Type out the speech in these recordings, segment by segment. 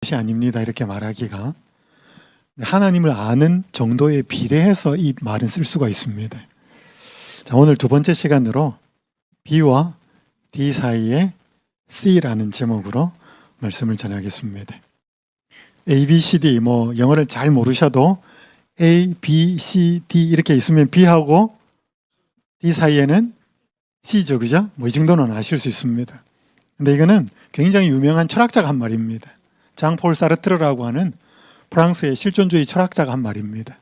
것이 아닙니다. 이렇게 말하기가 하나님을 아는 정도에 비례해서 이 말은 쓸 수가 있습니다. 자, 오늘 두 번째 시간으로 B와 D 사이에 C라는 제목으로 말씀을 전하겠습니다. A, B, C, D 영어를 잘 모르셔도 A, B, C, D 이렇게 있으면 B하고 D 사이에는 C죠, 그죠? 이 정도는 아실 수 있습니다. 근데 이거는 굉장히 유명한 철학자가 한 말입니다. 장폴 사르트르라고 하는 프랑스의 실존주의 철학자가 한 말입니다.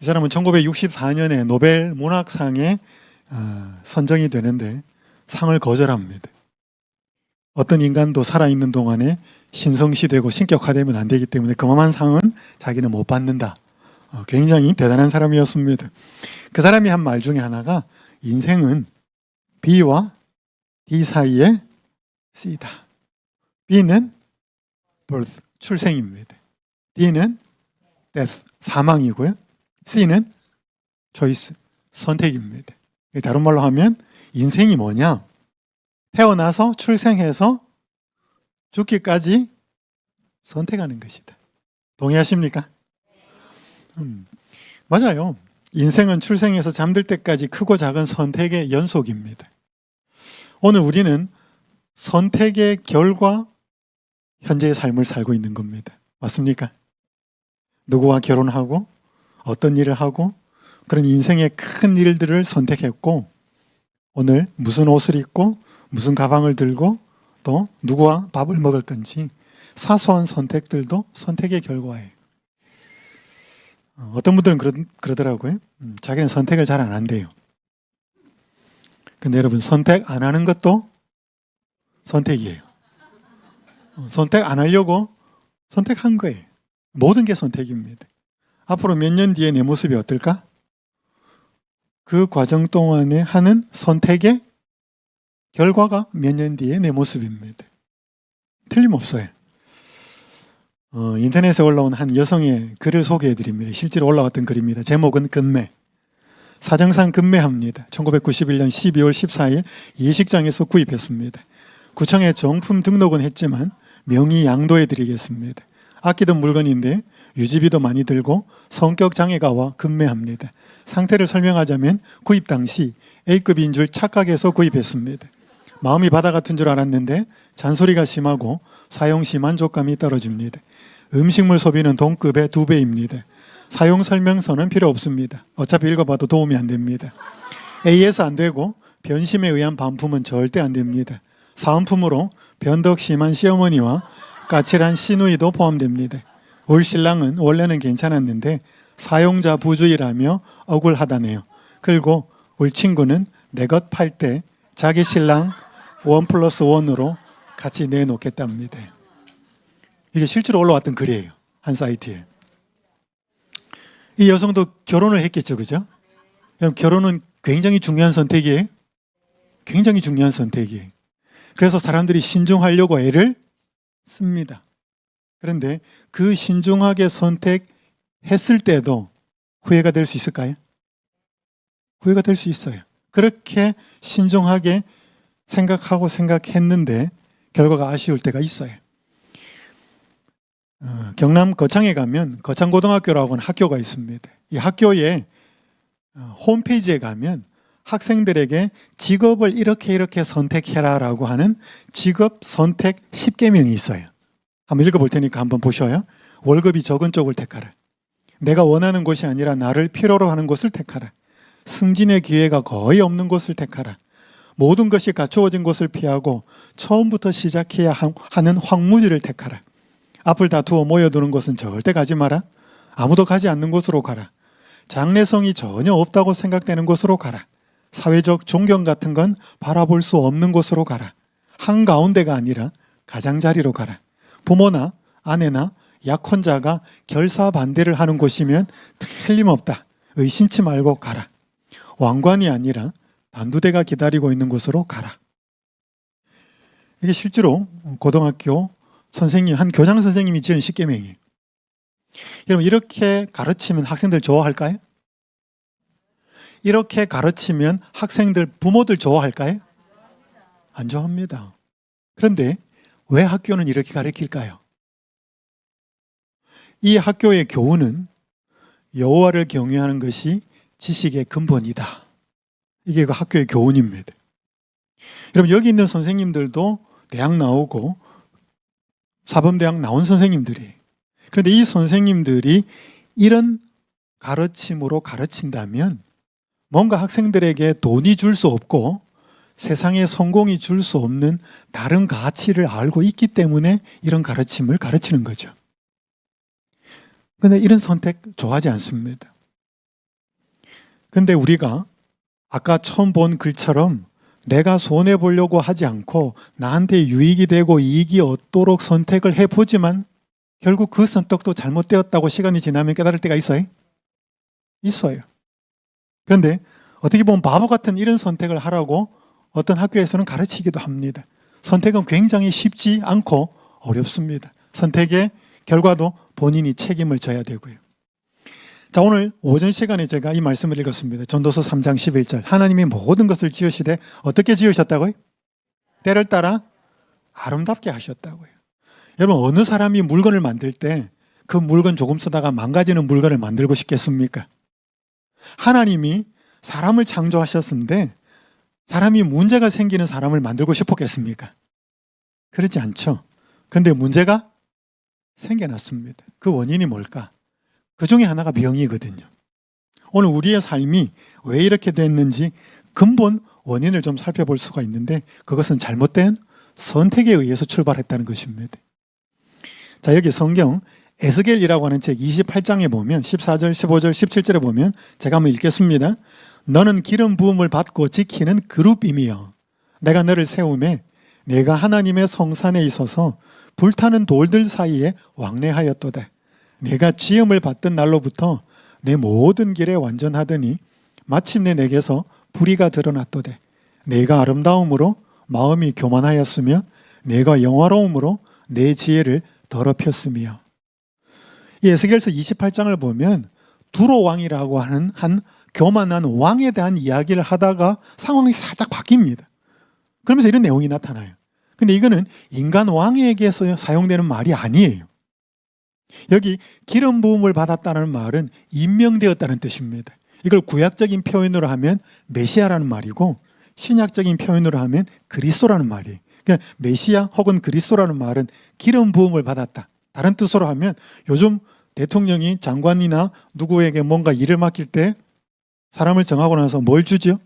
이 사람은 1964년에 노벨 문학상에 선정이 되는데 상을 거절합니다. 어떤 인간도 살아있는 동안에 신성시되고 신격화되면 안 되기 때문에 그만한 상은 자기는 못 받는다. 굉장히 대단한 사람이었습니다. 그 사람이 한 말 중에 하나가 인생은 B와 D 사이에 C다. B는 birth, 출생입니다. D는 death, 사망이고요. C는 choice, 선택입니다. 다른 말로 하면 인생이 뭐냐? 태어나서 출생해서 죽기까지 선택하는 것이다. 동의하십니까? 맞아요. 인생은 출생해서 잠들 때까지 크고 작은 선택의 연속입니다. 오늘 우리는 선택의 결과 현재의 삶을 살고 있는 겁니다. 맞습니까? 누구와 결혼하고 어떤 일을 하고 그런 인생의 큰 일들을 선택했고 오늘 무슨 옷을 입고 무슨 가방을 들고 또 누구와 밥을 먹을 건지 사소한 선택들도 선택의 결과예요. 어떤 분들은 그러더라고요. 자기는 선택을 잘 안 한대요. 근데 여러분 선택 안 하는 것도 선택이에요. 선택 안 하려고 선택한 거예요. 모든 게 선택입니다. 앞으로 몇 년 뒤에 내 모습이 어떨까? 그 과정 동안에 하는 선택의 결과가 몇 년 뒤에 내 모습입니다. 틀림없어요. 인터넷에 올라온 한 여성의 글을 소개해 드립니다. 실제로 올라왔던 글입니다. 제목은 금매. 사정상 금매합니다. 1991년 12월 14일 예식장에서 구입했습니다. 구청에 정품 등록은 했지만 명의 양도해 드리겠습니다. 아끼던 물건인데 유지비도 많이 들고 성격 장애가 와 금매합니다. 상태를 설명하자면 구입 당시 A급인 줄 착각해서 구입했습니다. 마음이 바다 같은 줄 알았는데 잔소리가 심하고 사용 시 만족감이 떨어집니다. 음식물 소비는 동급의 2배입니다. 사용 설명서는 필요 없습니다. 어차피 읽어봐도 도움이 안 됩니다. AS 안 되고 변심에 의한 반품은 절대 안 됩니다. 사은품으로 변덕 심한 시어머니와 까칠한 시누이도 포함됩니다. 올 신랑은 원래는 괜찮았는데 사용자 부주의라며 억울하다네요. 그리고 올 친구는 내 것 팔 때 자기 신랑 1+1으로 같이 내놓겠답니다. 이게 실제로 올라왔던 글이에요. 한 사이트에. 이 여성도 결혼을 했겠죠, 그죠? 결혼은 굉장히 중요한 선택이에요. 굉장히 중요한 선택이에요. 그래서 사람들이 신중하려고 애를 씁니다. 그런데 그 신중하게 선택했을 때도 후회가 될 수 있을까요? 후회가 될 수 있어요. 그렇게 신중하게 생각하고 생각했는데 결과가 아쉬울 때가 있어요. 경남 거창에 가면 거창고등학교라고 하는 학교가 있습니다. 이 학교의 홈페이지에 가면 학생들에게 직업을 이렇게 선택해라 라고 하는 직업 선택 10계명이 있어요. 한번 읽어볼 테니까 한번 보셔요. 월급이 적은 쪽을 택하라. 내가 원하는 곳이 아니라 나를 필요로 하는 곳을 택하라. 승진의 기회가 거의 없는 곳을 택하라. 모든 것이 갖추어진 곳을 피하고 처음부터 시작해야 하는 황무지를 택하라. 앞을 다투어 모여드는 곳은 절대 가지 마라. 아무도 가지 않는 곳으로 가라. 장래성이 전혀 없다고 생각되는 곳으로 가라. 사회적 존경 같은 건 바라볼 수 없는 곳으로 가라. 한가운데가 아니라 가장자리로 가라. 부모나 아내나 약혼자가 결사반대를 하는 곳이면 틀림없다. 의심치 말고 가라. 왕관이 아니라 단두대가 기다리고 있는 곳으로 가라. 이게 실제로 고등학교 선생님, 한 교장 선생님이 지은 10계명이에요. 여러분 이렇게 가르치면 학생들 좋아할까요? 이렇게 가르치면 학생들, 부모들 좋아할까요? 안 좋아합니다. 그런데 왜 학교는 이렇게 가르칠까요? 이 학교의 교훈은 여호와를 경외하는 것이 지식의 근본이다. 이게 그 학교의 교훈입니다. 여러분, 여기 있는 선생님들도 대학 나오고 사범대학 나온 선생님들이, 그런데 이 선생님들이 이런 가르침으로 가르친다면 뭔가 학생들에게 돈이 줄 수 없고 세상에 성공이 줄 수 없는 다른 가치를 알고 있기 때문에 이런 가르침을 가르치는 거죠. 그런데 이런 선택 좋아하지 않습니다. 그런데 우리가 아까 처음 본 글처럼 내가 손해보려고 하지 않고 나한테 유익이 되고 이익이 얻도록 선택을 해보지만 결국 그 선택도 잘못되었다고 시간이 지나면 깨달을 때가 있어요? 있어요. 그런데 어떻게 보면 바보 같은 이런 선택을 하라고 어떤 학교에서는 가르치기도 합니다. 선택은 굉장히 쉽지 않고 어렵습니다. 선택의 결과도 본인이 책임을 져야 되고요. 자, 오늘 오전 시간에 제가 이 말씀을 읽었습니다. 전도서 3장 11절. 하나님이 모든 것을 지으시되 어떻게 지으셨다고요? 때를 따라 아름답게 하셨다고요. 여러분, 어느 사람이 물건을 만들 때 그 물건 조금 쓰다가 망가지는 물건을 만들고 싶겠습니까? 하나님이 사람을 창조하셨는데 사람이 문제가 생기는 사람을 만들고 싶었겠습니까? 그렇지 않죠. 그런데 문제가 생겨났습니다. 그 원인이 뭘까? 그 중에 하나가 병이거든요. 오늘 우리의 삶이 왜 이렇게 됐는지 근본 원인을 좀 살펴볼 수가 있는데 그것은 잘못된 선택에 의해서 출발했다는 것입니다. 자, 여기 성경 에스겔이라고 하는 책 28장에 보면 14절, 15절, 17절에 보면 제가 한번 읽겠습니다. 너는 기름 부음을 받고 지키는 그룹임이여 내가 너를 세우매 내가 하나님의 성산에 있어서 불타는 돌들 사이에 왕래하였도다. 내가 지음을 받던 날로부터 내 모든 길에 완전하더니 마침내 내게서 불의가 드러났도다. 내가 아름다움으로 마음이 교만하였으며 내가 영화로움으로 내 지혜를 더럽혔으며. 이 에스겔서 28장을 보면 두로 왕이라고 하는 한 교만한 왕에 대한 이야기를 하다가 상황이 살짝 바뀝니다. 그러면서 이런 내용이 나타나요. 근데 이거는 인간 왕에게서 사용되는 말이 아니에요. 여기 기름 부음을 받았다는 말은 임명되었다는 뜻입니다. 이걸 구약적인 표현으로 하면 메시아라는 말이고 신약적인 표현으로 하면 그리스도라는 말이에요. 그러니까 메시아 혹은 그리스도라는 말은 기름 부음을 받았다. 다른 뜻으로 하면 요즘 대통령이 장관이나 누구에게 뭔가 일을 맡길 때 사람을 정하고 나서 뭘 주죠?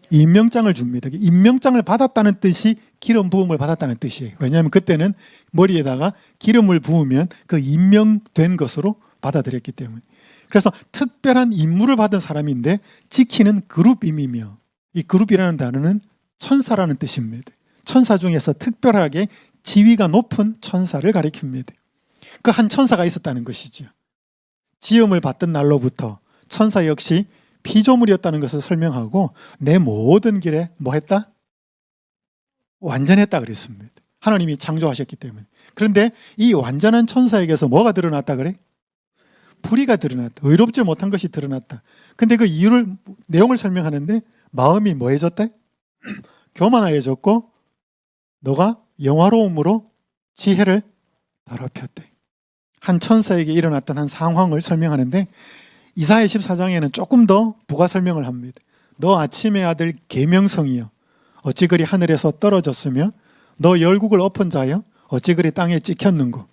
임명장을 줍니다. 임명장을 받았다는 뜻이 기름 부음을 받았다는 뜻이에요. 왜냐하면 그때는 머리에다가 기름을 부으면 그 임명된 것으로 받아들였기 때문에. 그래서 특별한 임무를 받은 사람인데 지키는 그룹임이며 이 그룹이라는 단어는 천사라는 뜻입니다. 천사 중에서 특별하게 지위가 높은 천사를 가리킵니다. 그 한 천사가 있었다는 것이죠. 지음을 받던 날로부터 천사 역시 피조물이었다는 것을 설명하고 내 모든 길에 뭐 했다? 완전했다 그랬습니다. 하나님이 창조하셨기 때문에. 그런데 이 완전한 천사에게서 뭐가 드러났다 그래? 불의가 드러났다. 의롭지 못한 것이 드러났다. 근데 그 이유를 내용을 설명하는데 마음이 뭐해졌다? 교만해졌고 너가 영화로움으로 지혜를 더럽혔대. 한 천사에게 일어났던 한 상황을 설명하는데 이사야 14장에는 조금 더 부가 설명을 합니다. 너 아침의 아들 계명성이여 어찌 그리 하늘에서 떨어졌으며 너 열국을 엎은 자여 어찌 그리 땅에 찍혔는고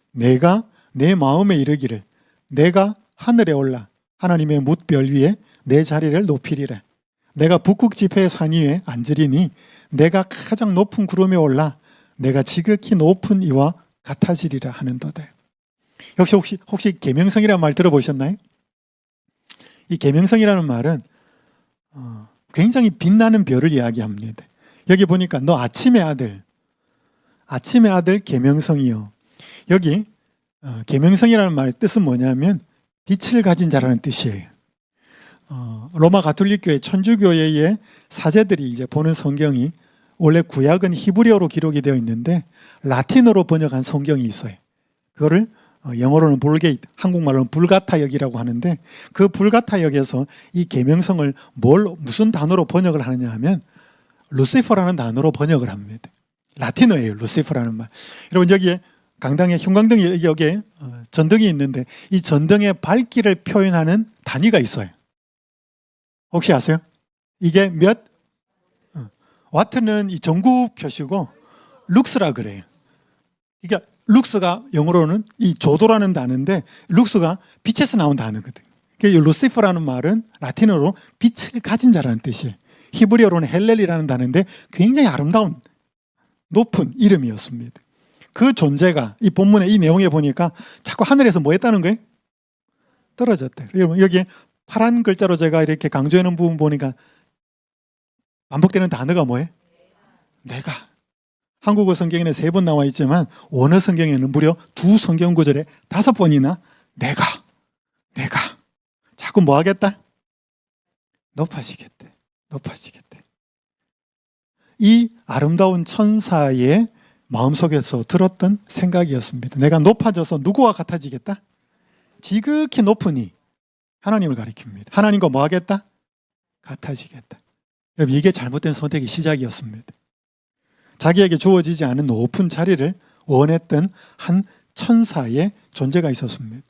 내가 내 마음에 이르기를 내가 하늘에 올라 하나님의 뭇별 위에 내 자리를 높이리라. 내가 북극 지폐의 산 위에 앉으리니 내가 가장 높은 구름에 올라 내가 지극히 높은 이와 같아지리라 하는도다. 혹시 계명성이라는 말 들어보셨나요? 이 계명성이라는 말은 굉장히 빛나는 별을 이야기합니다. 여기 보니까 너 아침의 아들 계명성이요. 여기 계명성이라는 말의 뜻은 뭐냐면 빛을 가진 자라는 뜻이에요. 로마 가톨릭 교회 천주교회의 사제들이 이제 보는 성경이 원래 구약은 히브리어로 기록이 되어 있는데 라틴어로 번역한 성경이 있어요. 그거를 영어로는 볼게이트, 한국말로는 불가타역이라고 하는데 그 불가타역에서 이 계명성을 무슨 단어로 번역을 하느냐 하면 루시퍼라는 단어로 번역을 합니다. 라틴어예요. 루시퍼라는 말. 여러분 여기에 강당에 형광등 여기에 전등이 있는데 이 전등의 밝기를 표현하는 단위가 있어요. 혹시 아세요? 이게 몇? 와트는 이 전구 표시고 룩스라 그래요. 그러니까 룩스가 영어로는 이 조도라는 단어인데 룩스가 빛에서 나온 단어거든요. 그러니까 루시퍼라는 말은 라틴어로 빛을 가진 자라는 뜻이에요. 히브리어로는 헬렐이라는 단어인데 굉장히 아름다운 높은 이름이었습니다. 그 존재가 이 본문의 이 내용에 보니까 자꾸 하늘에서 뭐 했다는 거예요? 떨어졌대. 여러분 여기에 파란 글자로 제가 이렇게 강조해 놓은 부분 보니까 반복되는 단어가 뭐예요? 내가. 한국어 성경에는 3번 나와 있지만 원어 성경에는 무려 2 성경 구절에 5번이나 내가 자꾸 뭐 하겠다? 높아지겠대. 이 아름다운 천사의 마음속에서 들었던 생각이었습니다. 내가 높아져서 누구와 같아지겠다? 지극히 높으니 하나님을 가리킵니다. 하나님과 뭐 하겠다? 같아지겠다. 여러분 이게 잘못된 선택의 시작이었습니다. 자기에게 주어지지 않은 높은 자리를 원했던 한 천사의 존재가 있었습니다.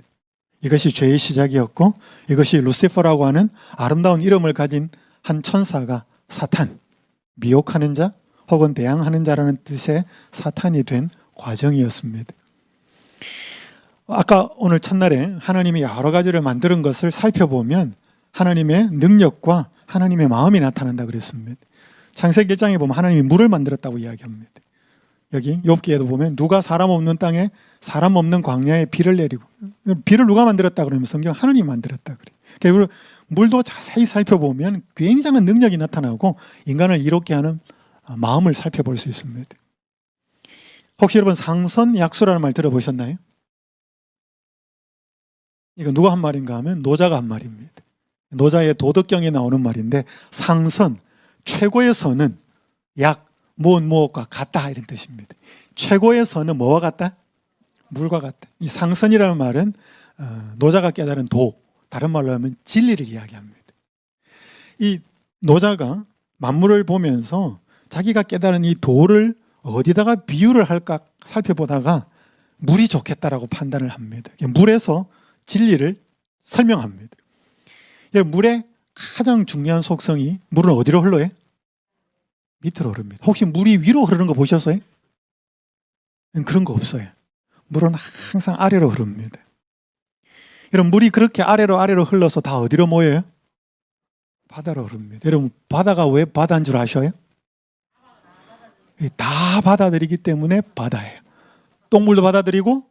이것이 죄의 시작이었고 이것이 루시퍼라고 하는 아름다운 이름을 가진 한 천사가 사탄, 미혹하는 자 혹은 대항하는 자라는 뜻의 사탄이 된 과정이었습니다. 아까 오늘 첫날에 하나님이 여러 가지를 만드는 것을 살펴보면 하나님의 능력과 하나님의 마음이 나타난다 그랬습니다. 창세기 1장에 보면 하나님이 물을 만들었다고 이야기합니다. 여기 욥기에도 보면 누가 사람 없는 땅에 사람 없는 광야에 비를 내리고, 비를 누가 만들었다 그러면 성경 하나님이 만들었다 그래요. 그리고 물도 자세히 살펴보면 굉장한 능력이 나타나고 인간을 이롭게 하는 마음을 살펴볼 수 있습니다. 혹시 여러분 상선약수라는 말 들어보셨나요? 이거 누가 한 말인가 하면 노자가 한 말입니다. 노자의 도덕경에 나오는 말인데 상선, 최고의 선은 약, 무엇과 같다 이런 뜻입니다. 최고의 선은 뭐와 같다? 물과 같다. 이 상선이라는 말은 노자가 깨달은 도, 다른 말로 하면 진리를 이야기합니다. 이 노자가 만물을 보면서 자기가 깨달은 이 도를 어디다가 비유를 할까 살펴보다가 물이 좋겠다라고 판단을 합니다. 물에서 진리를 설명합니다. 물의 가장 중요한 속성이 물은 어디로 흘러요? 밑으로 흐릅니다. 혹시 물이 위로 흐르는 거 보셨어요? 그런 거 없어요. 물은 항상 아래로 흐릅니다. 여러분 물이 그렇게 아래로 흘러서 다 어디로 모여요? 바다로 흐릅니다. 여러분 바다가 왜 바다인 줄 아셔요? 다 받아들이기 때문에 바다예요. 똥물도 받아들이고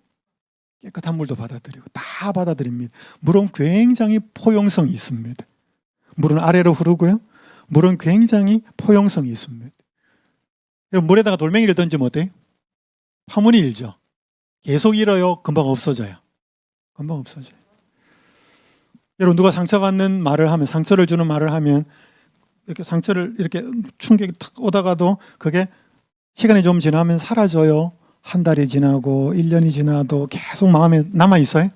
깨끗한 물도 받아들이고 다 받아들입니다. 물은 굉장히 포용성이 있습니다. 물은 아래로 흐르고요. 물은 굉장히 포용성이 있습니다. 여러분 물에다가 돌멩이를 던지면 어때요? 파문이 일죠. 계속 일어요? 금방 없어져요? 금방 없어져요. 여러분 누가 상처받는 말을 하면, 상처를 주는 말을 하면 이렇게 상처를 이렇게 충격이 탁 오다가도 그게 시간이 좀 지나면 사라져요? 한 달이 지나고 1년이 지나도 계속 마음에 남아있어요?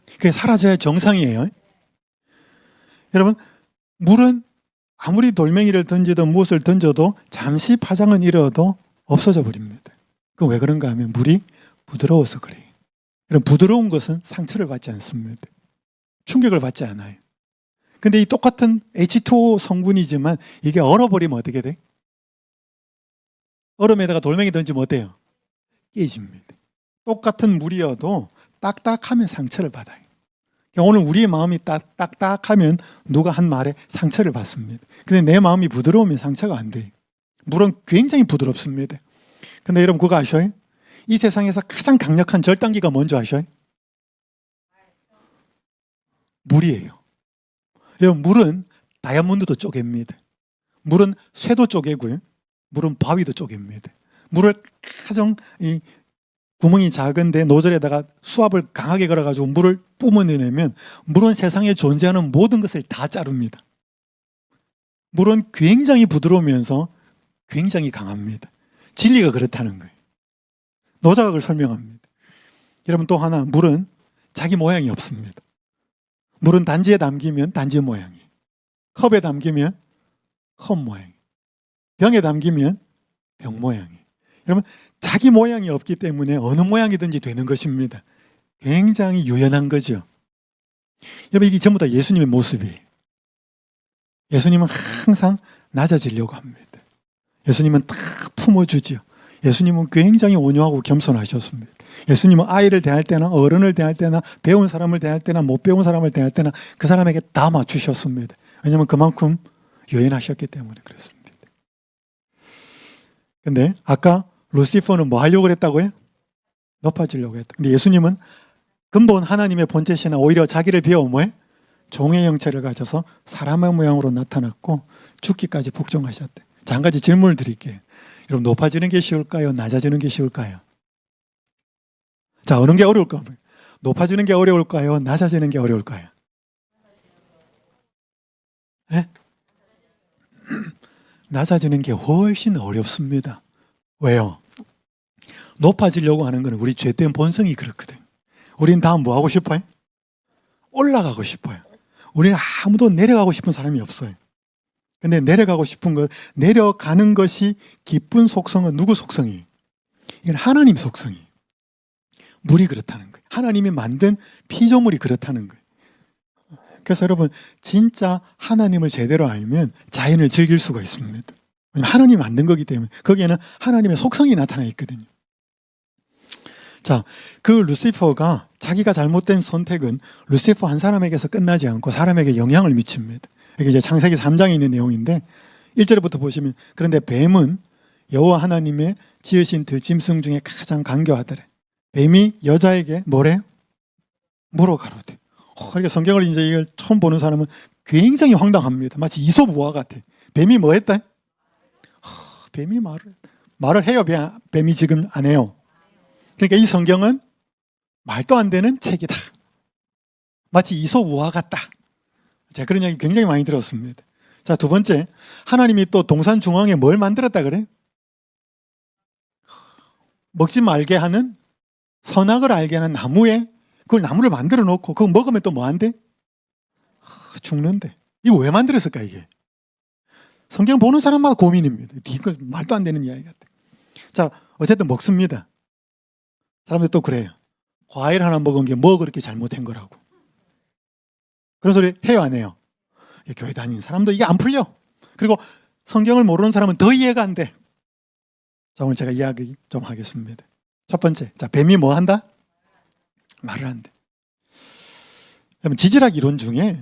그게 사라져야 정상이에요. 여러분 물은 아무리 돌멩이를 던지든 무엇을 던져도 잠시 파장은 일어도 없어져 버립니다. 그건 왜 그런가 하면 물이 부드러워서 그래요. 여러분 부드러운 것은 상처를 받지 않습니다. 충격을 받지 않아요. 근데 이 똑같은 H2O 성분이지만 이게 얼어버리면 어떻게 돼? 얼음에다가 돌멩이 던지면 어때요? 깨집니다. 똑같은 물이어도 딱딱하면 상처를 받아요. 오늘 우리의 마음이 딱딱하면 누가 한 말에 상처를 받습니다. 근데 내 마음이 부드러우면 상처가 안 돼요. 물은 굉장히 부드럽습니다. 근데 여러분 그거 아셔요? 이 세상에서 가장 강력한 절단기가 뭔지 아셔요? 물이에요. 여러분 물은 다이아몬드도 쪼갭니다. 물은 쇠도 쪼개고요. 물은 바위도 쪼갭니다. 물을 가장 이 구멍이 작은데 노즐에다가 수압을 강하게 걸어가지고 물을 뿜어내면 물은 세상에 존재하는 모든 것을 다 자릅니다. 물은 굉장히 부드러우면서 굉장히 강합니다. 진리가 그렇다는 거예요. 노자가 그걸 설명합니다. 여러분 또 하나, 물은 자기 모양이 없습니다. 물은 단지에 담기면 단지 모양이에요. 컵에 담기면 컵 모양이에요. 병에 담기면 병 모양이에요. 여러분 자기 모양이 없기 때문에 어느 모양이든지 되는 것입니다. 굉장히 유연한 거죠. 여러분, 이게 전부 다 예수님의 모습이에요. 예수님은 항상 낮아지려고 합니다. 예수님은 딱 품어주지요. 예수님은 굉장히 온유하고 겸손하셨습니다. 예수님은 아이를 대할 때나 어른을 대할 때나 배운 사람을 대할 때나 못 배운 사람을 대할 때나 그 사람에게 다 맞추셨습니다. 왜냐하면 그만큼 유연하셨기 때문에 그렇습니다. 근데 아까 루시퍼는 뭐 하려고 그랬다고요? 높아지려고 했다. 근데 예수님은 근본 하나님의 본체시나 오히려 자기를 비워 뭐해? 종의 형체를 가져서 사람의 모양으로 나타났고 죽기까지 복종하셨대. 자, 한 가지 질문을 드릴게요. 여러분, 높아지는 게 쉬울까요? 낮아지는 게 쉬울까요? 자, 어느 게 어려울까요? 높아지는 게 어려울까요? 낮아지는 게 어려울까요? 네? 낮아지는 게 훨씬 어렵습니다. 왜요? 높아지려고 하는 것은 우리 죄된 본성이 그렇거든. 우린 다음 뭐 하고 싶어요? 올라가고 싶어요. 우리는 아무도 내려가고 싶은 사람이 없어요. 근데 내려가고 싶은 것, 내려가는 것이 기쁜 속성은 누구 속성이에요? 이건 하나님 속성이에요. 물이 그렇다는 거예요. 하나님이 만든 피조물이 그렇다는 거예요. 그래서 여러분, 진짜 하나님을 제대로 알면 자연을 즐길 수가 있습니다. 왜냐하면 하나님이 만든 거기 때문에 거기에는 하나님의 속성이 나타나 있거든요. 자, 그 루시퍼가 자기가 잘못된 선택은 루시퍼 한 사람에게서 끝나지 않고 사람에게 영향을 미칩니다. 이게 이제 창세기 3장에 있는 내용인데 1절부터 보시면, 그런데 뱀은 여호와 하나님의 지으신 들짐승 중에 가장 간교하더래. 뱀이 여자에게 뭐래요? 물어가로되. 그러니까 성경을 이제 이걸 처음 보는 사람은 굉장히 황당합니다. 마치 이솝우화 같아. 뱀이 뭐 했다? 뱀이 말을 해요. 뱀이 지금 안 해요. 그러니까 이 성경은 말도 안 되는 책이다. 마치 이솝우화 같다. 자, 그런 이야기 굉장히 많이 들었습니다. 자, 두 번째, 하나님이 또 동산 중앙에 뭘 만들었다 그래? 먹지 말게 하는, 선악을 알게 하는 나무에, 그걸 나무를 만들어 놓고 그거 먹으면 또 뭐 한대? 죽는데. 이거 왜 만들었을까 이게? 성경 보는 사람마다 고민입니다. 이거 말도 안 되는 이야기 같아. 자, 어쨌든 먹습니다. 사람들 또 그래요. 과일 하나 먹은 게 뭐 그렇게 잘못한 거라고. 그런 소리 해요, 안 해요? 교회 다니는 사람도 이게 안 풀려. 그리고 성경을 모르는 사람은 더 이해가 안 돼. 자, 오늘 제가 이야기 좀 하겠습니다. 첫 번째, 자, 뱀이 뭐 한다? 말을 한대. 여러분, 지질학 이론 중에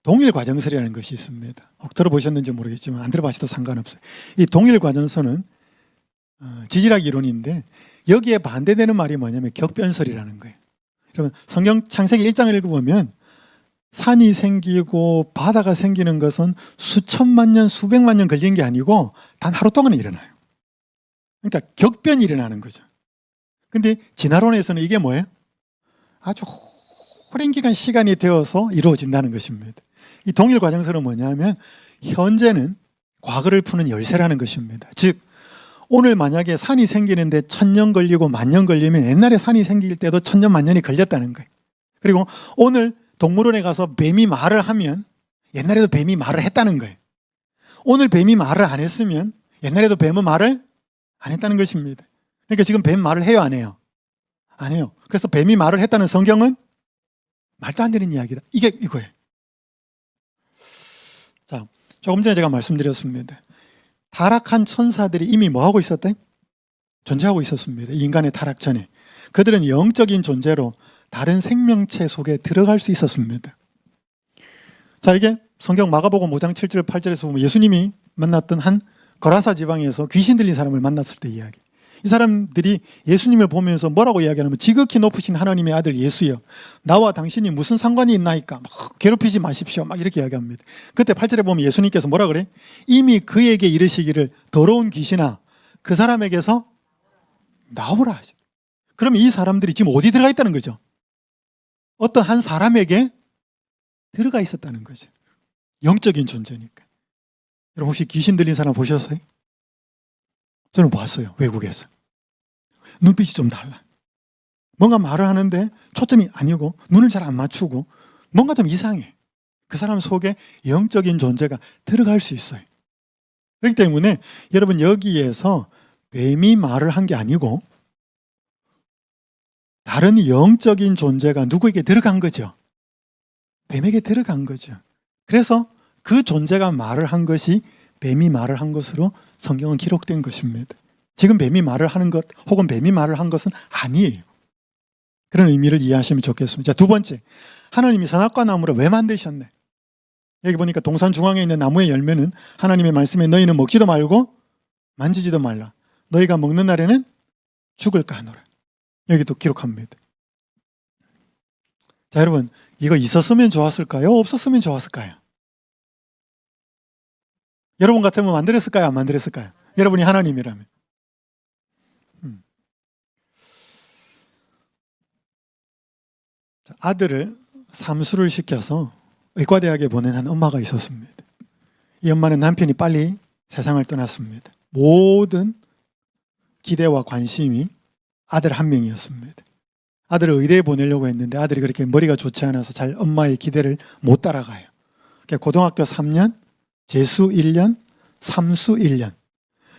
동일 과정설이라는 것이 있습니다. 혹 들어보셨는지 모르겠지만 안 들어보셔도 상관없어요. 이 동일 과정설은 지질학 이론인데 여기에 반대되는 말이 뭐냐면 격변설이라는 거예요. 여러분, 성경 창세기 1장을 읽어보면 산이 생기고 바다가 생기는 것은 수천만 년, 수백만 년 걸린 게 아니고 단 하루 동안에 일어나요. 그러니까 격변이 일어나는 거죠. 근데 진화론에서는 이게 뭐예요? 아주 오랜 기간 시간이 되어서 이루어진다는 것입니다. 이 동일 과정설은 뭐냐면 현재는 과거를 푸는 열쇠라는 것입니다. 즉 오늘 만약에 산이 생기는데 1000년 걸리고 10,000년 걸리면 옛날에 산이 생길 때도 1000년, 10,000년이 걸렸다는 거예요. 그리고 오늘 동물원에 가서 뱀이 말을 하면 옛날에도 뱀이 말을 했다는 거예요. 오늘 뱀이 말을 안 했으면 옛날에도 뱀은 말을 안 했다는 것입니다. 그러니까 지금 뱀 말을 해요, 안 해요? 안 해요. 그래서 뱀이 말을 했다는 성경은 말도 안 되는 이야기다. 이게 이거예요. 자, 조금 전에 제가 말씀드렸습니다. 타락한 천사들이 이미 뭐 하고 있었대? 존재하고 있었습니다. 인간의 타락 전에. 그들은 영적인 존재로 다른 생명체 속에 들어갈 수 있었습니다. 자, 이게 성경 마가복음 5장 7절 8절에서 보면 예수님이 만났던 한 거라사 지방에서 귀신 들린 사람을 만났을 때 이야기. 이 사람들이 예수님을 보면서 뭐라고 이야기하냐면 지극히 높으신 하나님의 아들 예수여, 나와 당신이 무슨 상관이 있나이까? 막 괴롭히지 마십시오. 막 이렇게 이야기합니다. 그때 8절에 보면 예수님께서 뭐라 그래? 이미 그에게 이르시기를 더러운 귀신아 그 사람에게서 나오라 하죠. 그럼 이 사람들이 지금 어디 들어가 있다는 거죠? 어떤 한 사람에게 들어가 있었다는 거죠. 영적인 존재니까. 여러분 혹시 귀신 들린 사람 보셨어요? 저는 봤어요. 외국에서. 눈빛이 좀 달라. 뭔가 말을 하는데 초점이 아니고 눈을 잘 안 맞추고 뭔가 좀 이상해. 그 사람 속에 영적인 존재가 들어갈 수 있어요. 그렇기 때문에 여러분 여기에서 뱀이 말을 한 게 아니고 다른 영적인 존재가 누구에게 들어간 거죠. 뱀에게 들어간 거죠. 그래서 그 존재가 말을 한 것이 뱀이 말을 한 것으로 성경은 기록된 것입니다. 지금 뱀이 말을 하는 것 혹은 뱀이 말을 한 것은 아니에요. 그런 의미를 이해하시면 좋겠습니다. 자, 두 번째, 하나님이 선악과 나무를 왜 만드셨네? 여기 보니까 동산 중앙에 있는 나무의 열매는 하나님의 말씀에 너희는 먹지도 말고 만지지도 말라. 너희가 먹는 날에는 죽을까 하노라. 여기도 기록합니다. 자, 여러분, 이거 있었으면 좋았을까요? 없었으면 좋았을까요? 여러분 같으면 만들었을까요? 안 만들었을까요? 여러분이 하나님이라면. 아들을 삼수를 시켜서 의과대학에 보낸 한 엄마가 있었습니다. 이 엄마는 남편이 빨리 세상을 떠났습니다. 모든 기대와 관심이 아들 한 명이었습니다. 아들을 의대에 보내려고 했는데 아들이 그렇게 머리가 좋지 않아서 잘 엄마의 기대를 못 따라가요. 고등학교 3년, 재수 1년, 삼수 1년.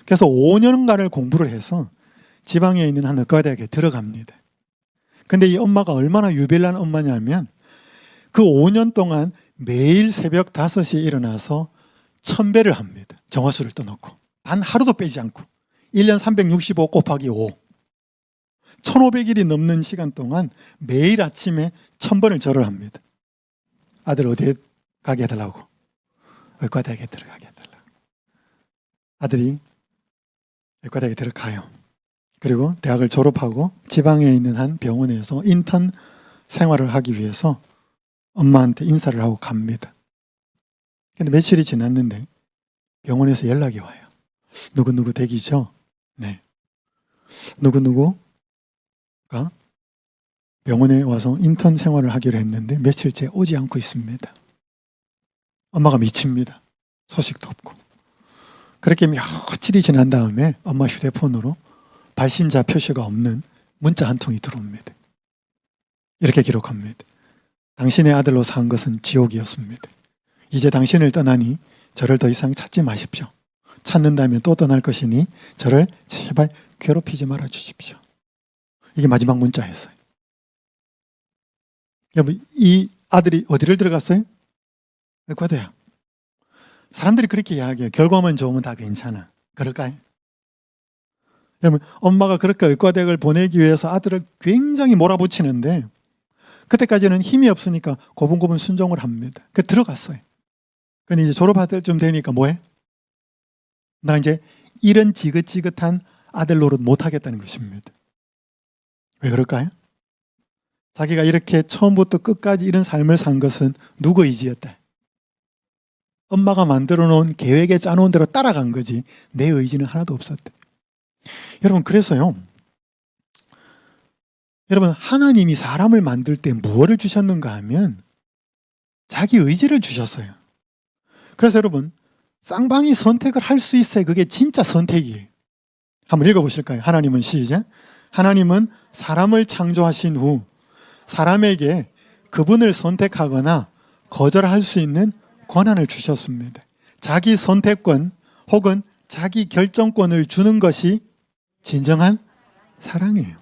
그래서 5년간을 공부를 해서 지방에 있는 한 의과대학에 들어갑니다. 근데 이 엄마가 얼마나 유별난 엄마냐면 그 5년 동안 매일 새벽 5시에 일어나서 1000배를 합니다. 정화수를 떠놓고. 단 하루도 빼지 않고. 1년 365 곱하기 5. 1500일이 넘는 시간 동안 매일 아침에 1000번을 절을 합니다. 아들 어디에 가게 해달라고? 의과대학에 들어가게 해달라고. 아들이 의과대학에 들어가요. 그리고 대학을 졸업하고 지방에 있는 한 병원에서 인턴 생활을 하기 위해서 엄마한테 인사를 하고 갑니다. 근데 며칠이 지났는데 병원에서 연락이 와요. 누구누구 댁이죠? 네. 누구누구가 병원에 와서 인턴 생활을 하기로 했는데 며칠째 오지 않고 있습니다. 엄마가 미칩니다. 소식도 없고. 그렇게 며칠이 지난 다음에 엄마 휴대폰으로 발신자 표시가 없는 문자 한 통이 들어옵니다. 이렇게 기록합니다. 당신의 아들로 산 것은 지옥이었습니다. 이제 당신을 떠나니 저를 더 이상 찾지 마십시오. 찾는다면 또 떠날 것이니 저를 제발 괴롭히지 말아 주십시오. 이게 마지막 문자였어요. 여러분, 이 아들이 어디를 들어갔어요? 의과대학. 사람들이 그렇게 이야기해요. 결과만 좋으면 다 괜찮아. 그럴까요? 여러분, 엄마가 그렇게 의과대학을 보내기 위해서 아들을 굉장히 몰아붙이는데 그때까지는 힘이 없으니까 고분고분 순종을 합니다. 그 들어갔어요. 근데 이제 졸업할 때쯤 되니까 뭐해? 나 이제 이런 지긋지긋한 아들 노릇 못하겠다는 것입니다. 왜 그럴까요? 자기가 이렇게 처음부터 끝까지 이런 삶을 산 것은 누구 의지였다? 엄마가 만들어 놓은 계획에 짜놓은 대로 따라간 거지 내 의지는 하나도 없었대. 여러분, 그래서요, 여러분, 하나님이 사람을 만들 때 무엇을 주셨는가 하면 자기 의지를 주셨어요. 그래서 여러분, 쌍방이 선택을 할 수 있어야 그게 진짜 선택이에요. 한번 읽어보실까요? 하나님은 시작. 하나님은 사람을 창조하신 후 사람에게 그분을 선택하거나 거절할 수 있는 권한을 주셨습니다. 자기 선택권 혹은 자기 결정권을 주는 것이 진정한 사랑이에요.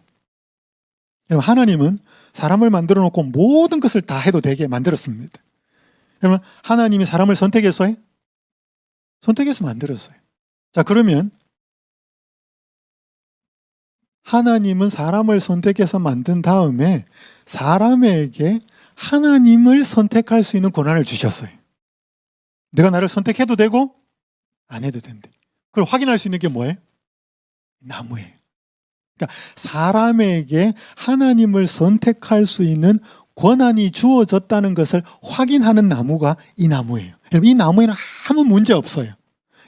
여러분, 하나님은 사람을 만들어 놓고 모든 것을 다 해도 되게 만들었습니다. 여러분, 하나님이 사람을 선택해서요? 선택해서 만들었어요. 자, 그러면 하나님은 사람을 선택해서 만든 다음에 사람에게 하나님을 선택할 수 있는 권한을 주셨어요. 내가 나를 선택해도 되고 안 해도 된대. 그걸 확인할 수 있는 게 뭐예요? 나무예요. 그러니까 사람에게 하나님을 선택할 수 있는 권한이 주어졌다는 것을 확인하는 나무가 이 나무예요. 이 나무에는 아무 문제 없어요.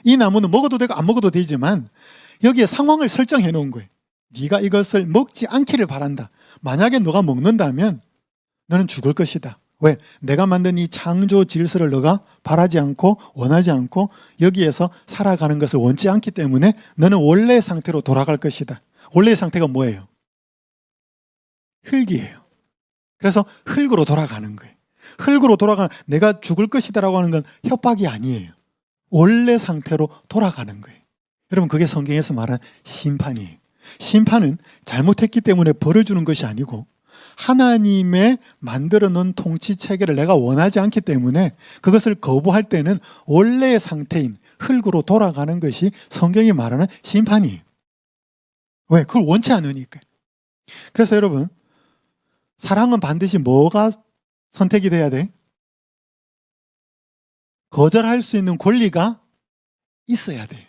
이 나무는 먹어도 되고 안 먹어도 되지만 여기에 상황을 설정해 놓은 거예요. 네가 이것을 먹지 않기를 바란다. 만약에 너가 먹는다면 너는 죽을 것이다. 왜? 내가 만든 이 창조 질서를 너가 바라지 않고 원하지 않고 여기에서 살아가는 것을 원치 않기 때문에 너는 원래의 상태로 돌아갈 것이다. 원래의 상태가 뭐예요? 흙이에요. 그래서 흙으로 돌아가는 거예요. 흙으로 돌아가는, 내가 죽을 것이다라고 하는 건 협박이 아니에요. 원래 상태로 돌아가는 거예요. 여러분, 그게 성경에서 말하는 심판이에요. 심판은 잘못했기 때문에 벌을 주는 것이 아니고 하나님의 만들어 놓은 통치 체계를 내가 원하지 않기 때문에 그것을 거부할 때는 원래의 상태인 흙으로 돌아가는 것이 성경이 말하는 심판이에요. 왜? 그걸 원치 않으니까. 그래서 여러분, 사랑은 반드시 뭐가 선택이 돼야 돼? 거절할 수 있는 권리가 있어야 돼.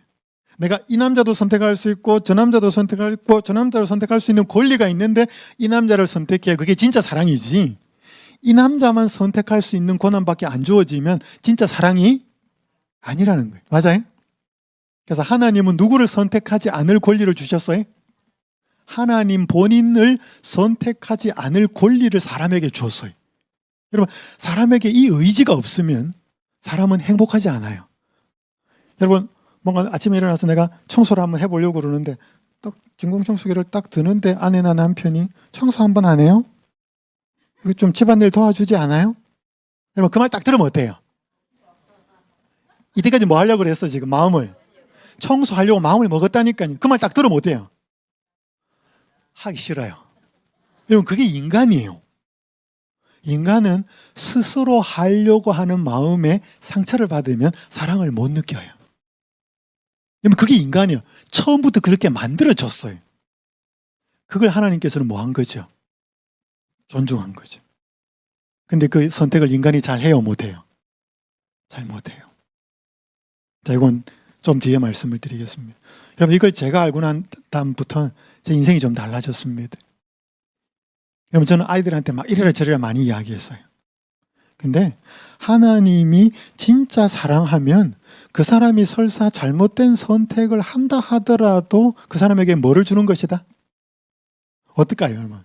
내가 이 남자도 선택할 수 있고 저 남자도 선택할 수 있고 저 남자를 선택할 수 있는 권리가 있는데 이 남자를 선택해야 그게 진짜 사랑이지. 이 남자만 선택할 수 있는 권한밖에 안 주어지면 진짜 사랑이 아니라는 거예요. 맞아요? 그래서 하나님은 누구를 선택하지 않을 권리를 주셨어요? 하나님 본인을 선택하지 않을 권리를 사람에게 줬어요. 여러분, 사람에게 이 의지가 없으면 사람은 행복하지 않아요. 여러분, 뭔가 아침에 일어나서 내가 청소를 한번 해보려고 그러는데 딱 진공청소기를 딱 드는데 아내나 남편이 청소 한번 안 해요? 이거 좀 집안일 도와주지 않아요? 여러분, 그 말 딱 들으면 어때요? 이때까지 뭐 하려고 그랬어 지금? 마음을 청소하려고 마음을 먹었다니까요. 그 말 딱 들으면 어때요? 하기 싫어요. 여러분, 그게 인간이에요. 인간은 스스로 하려고 하는 마음에 상처를 받으면 사랑을 못 느껴요. 여러분, 그게 인간이에요. 처음부터 그렇게 만들어졌어요. 그걸 하나님께서는 뭐 한 거죠? 존중한 거죠. 근데 그 선택을 인간이 잘 해요, 못 해요? 잘 못 해요. 자, 이건 좀 뒤에 말씀을 드리겠습니다. 여러분, 이걸 제가 알고 난 다음부터 제 인생이 좀 달라졌습니다. 여러분, 저는 아이들한테 막 이래라 저래라 많이 이야기했어요. 근데 하나님이 진짜 사랑하면 그 사람이 설사 잘못된 선택을 한다 하더라도 그 사람에게 뭐를 주는 것이다? 어떨까요, 여러분?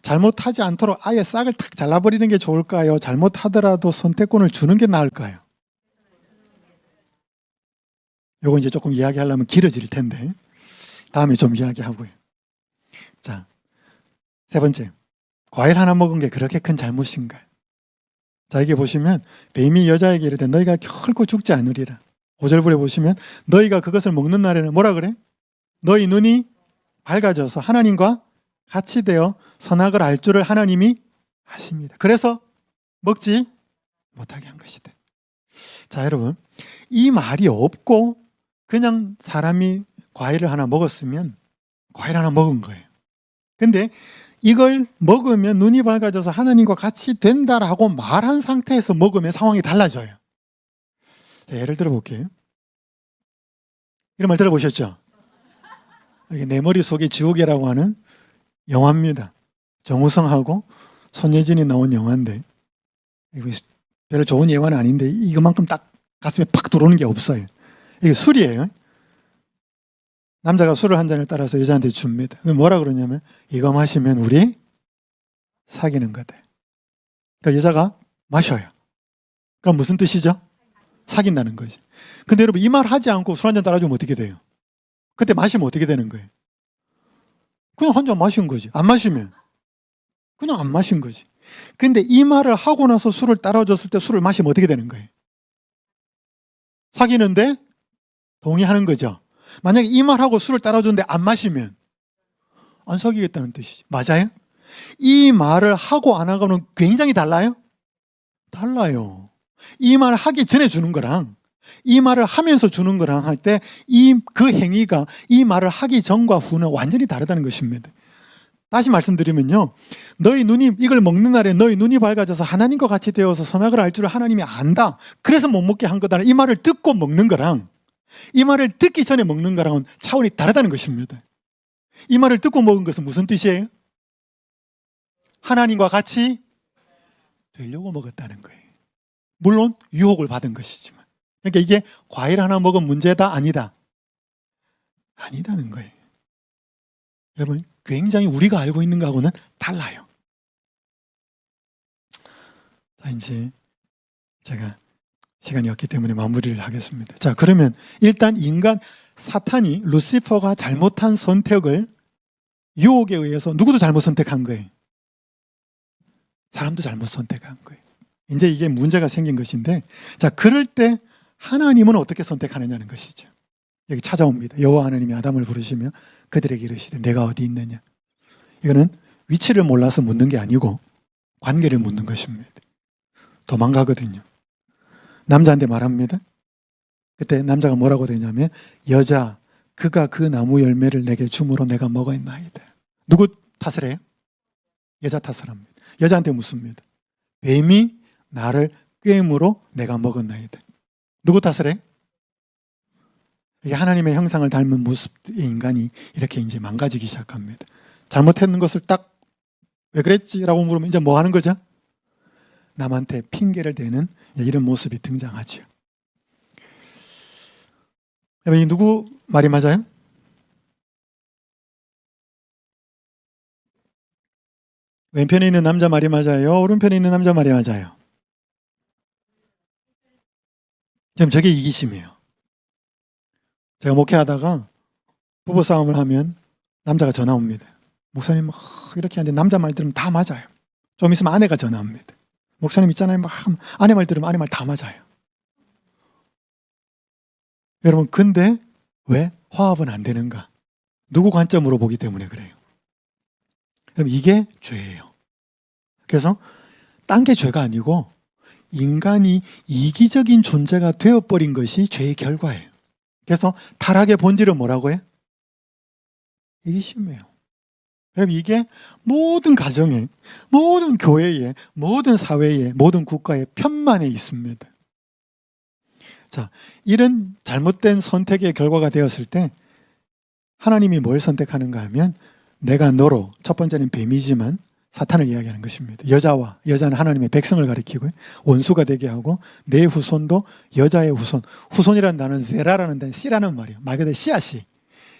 잘못하지 않도록 아예 싹을 탁 잘라버리는 게 좋을까요? 잘못하더라도 선택권을 주는 게 나을까요? 요거 이제 조금 이야기하려면 길어질 텐데 다음에 좀 이야기하고요. 자, 세 번째, 과일 하나 먹은 게 그렇게 큰 잘못인가? 자, 여기 보시면 뱀이 여자에게 이르되 너희가 결코 죽지 않으리라. 5절부에 보시면 너희가 그것을 먹는 날에는 뭐라 그래? 너희 눈이 밝아져서 하나님과 같이 되어 선악을 알 줄을 하나님이 아십니다. 그래서 먹지 못하게 한 것이다. 자, 여러분, 이 말이 없고 그냥 사람이 과일을 하나 먹었으면 과일 하나 먹은 거예요. 근데 이걸 먹으면 눈이 밝아져서 하나님과 같이 된다라고 말한 상태에서 먹으면 상황이 달라져요. 자, 예를 들어 볼게요. 이런 말 들어보셨죠? 이게 내 머릿속에 지옥이라고 하는 영화입니다. 정우성하고 손예진이 나온 영화인데 이거 별로 좋은 영화는 아닌데 이거만큼 딱 가슴에 팍 들어오는 게 없어요. 이게 술이에요. 남자가 술을 한 잔을 따라서 여자한테 줍니다. 뭐라 그러냐면 이거 마시면 우리 사귀는 거다. 그러니까 여자가 마셔요. 그럼 무슨 뜻이죠? 사귄다는 거죠. 근데 여러분, 이 말 하지 않고 술 한 잔 따라주면 어떻게 돼요? 그때 마시면 어떻게 되는 거예요? 그냥 한 잔 마신 거지. 안 마시면 그냥 안 마신 거지. 근데 이 말을 하고 나서 술을 따라줬을 때 술을 마시면 어떻게 되는 거예요? 사귀는데 동의하는 거죠. 만약에 이 말하고 술을 따라줬는데 안 마시면 안 사귀겠다는 뜻이지. 맞아요? 이 말을 하고 안 하고는 굉장히 달라요? 달라요. 이 말을 하기 전에 주는 거랑 이 말을 하면서 주는 거랑 할 때 그 행위가 이 말을 하기 전과 후는 완전히 다르다는 것입니다. 다시 말씀드리면요, 너희 눈이 이걸 먹는 날에 너희 눈이 밝아져서 하나님과 같이 되어서 선악을 알 줄을 하나님이 안다. 그래서 못 먹게 한 거다. 이 말을 듣고 먹는 거랑 이 말을 듣기 전에 먹는 거랑은 차원이 다르다는 것입니다. 이 말을 듣고 먹은 것은 무슨 뜻이에요? 하나님과 같이 되려고 먹었다는 거예요. 물론 유혹을 받은 것이지만. 그러니까 이게 과일 하나 먹은 문제다? 아니다? 아니다는 거예요. 여러분, 굉장히 우리가 알고 있는 거하고는 달라요. 자, 이제 제가 시간이 없기 때문에 마무리를 하겠습니다. 자, 그러면 일단 인간 사탄이 루시퍼가 잘못한 선택을 유혹에 의해서 누구도 잘못 선택한 거예요. 사람도 잘못 선택한 거예요. 이제 이게 문제가 생긴 것인데, 자, 그럴 때 하나님은 어떻게 선택하느냐는 것이죠. 여기 찾아옵니다. 여호와 하나님이 아담을 부르시며 그들에게 이르시되 내가 어디 있느냐. 이거는 위치를 몰라서 묻는 게 아니고 관계를 묻는 것입니다. 도망가거든요. 남자한테 말합니다. 그때 남자가 뭐라고 되냐면 여자 그가 그 나무 열매를 내게 주므로 내가 먹었나이다. 누구 탓을 해요? 여자 탓을 합니다. 여자한테 묻습니다. 뱀이 나를 꿰므로 내가 먹었나이다. 누구 탓을 해? 이게 하나님의 형상을 닮은 모습의 인간이 이렇게 이제 망가지기 시작합니다. 잘못했는 것을 딱 왜 그랬지라고 물으면 이제 뭐 하는 거죠? 남한테 핑계를 대는 이런 모습이 등장하죠. 여러분, 이 누구 말이 맞아요? 왼편에 있는 남자 말이 맞아요? 오른편에 있는 남자 말이 맞아요? 지금 저게 이기심이에요. 제가 목회하다가 부부싸움을 하면 남자가 전화 옵니다. 목사님 이렇게 하는데 남자 말 들으면 다 맞아요. 좀 있으면 아내가 전화 옵니다. 목사님 있잖아요. 막 아내 말 들으면 아내 말 다 맞아요. 여러분, 근데 왜 화합은 안 되는가? 누구 관점으로 보기 때문에 그래요. 그럼 이게 죄예요. 그래서 딴 게 죄가 아니고 인간이 이기적인 존재가 되어버린 것이 죄의 결과예요. 그래서 타락의 본질은 뭐라고 해요? 이기심이에요. 여러분, 이게 모든 가정에, 모든 교회에, 모든 사회에, 모든 국가에 편만에 있습니다. 자, 이런 잘못된 선택의 결과가 되었을 때 하나님이 뭘 선택하는가 하면 내가 너로, 첫 번째는 뱀이지만 사탄을 이야기하는 것입니다. 여자는 하나님의 백성을 가리키고 원수가 되게 하고 내 후손도 여자의 후손, 후손이라는 단어는 제라라는 단어, 씨라는 말이에요. 말 그대로 씨앗이.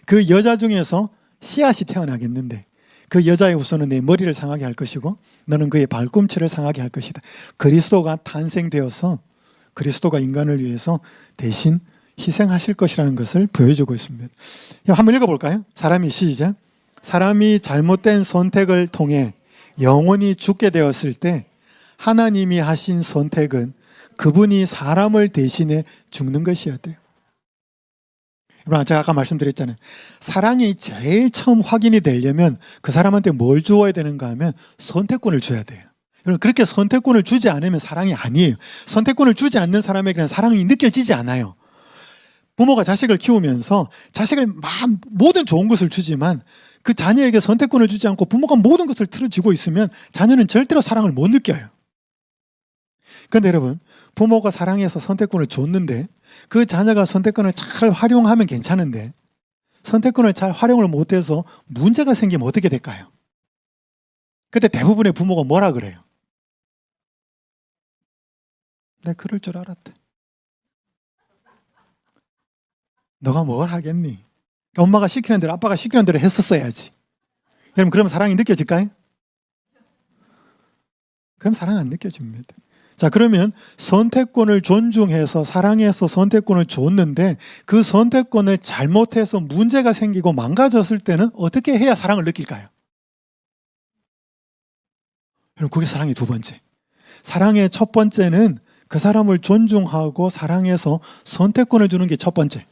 그 여자 중에서 씨앗이 태어나겠는데 그 여자의 후손은 내 머리를 상하게 할 것이고 너는 그의 발꿈치를 상하게 할 것이다. 그리스도가 탄생되어서 그리스도가 인간을 위해서 대신 희생하실 것이라는 것을 보여주고 있습니다. 한번 읽어볼까요? 시작. 사람이 잘못된 선택을 통해 영원히 죽게 되었을 때 하나님이 하신 선택은 그분이 사람을 대신해 죽는 것이었대요. 제가 아까 말씀드렸잖아요. 사랑이 제일 처음 확인이 되려면 그 사람한테 뭘 주어야 되는가 하면 선택권을 줘야 돼요. 여러분, 그렇게 선택권을 주지 않으면 사랑이 아니에요. 선택권을 주지 않는 사람에게는 사랑이 느껴지지 않아요. 부모가 자식을 키우면서 자식을 모든 좋은 것을 주지만 그 자녀에게 선택권을 주지 않고 부모가 모든 것을 틀어지고 있으면 자녀는 절대로 사랑을 못 느껴요. 그런데 여러분, 부모가 사랑해서 선택권을 줬는데 그 자녀가 선택권을 잘 활용하면 괜찮은데 선택권을 잘 활용을 못해서 문제가 생기면 어떻게 될까요? 그때 대부분의 부모가 뭐라 그래요? 내가 그럴 줄 알았다. 너가 뭘 하겠니? 엄마가 시키는 대로, 아빠가 시키는 대로 했었어야지. 여러분, 그러면 사랑이 느껴질까요? 그럼 사랑 안 느껴집니다. 자, 그러면 선택권을 존중해서 사랑해서 선택권을 줬는데 그 선택권을 잘못해서 문제가 생기고 망가졌을 때는 어떻게 해야 사랑을 느낄까요? 여러분, 그게 사랑의 두 번째. 사랑의 첫 번째는 그 사람을 존중하고 사랑해서 선택권을 주는 게 첫 번째.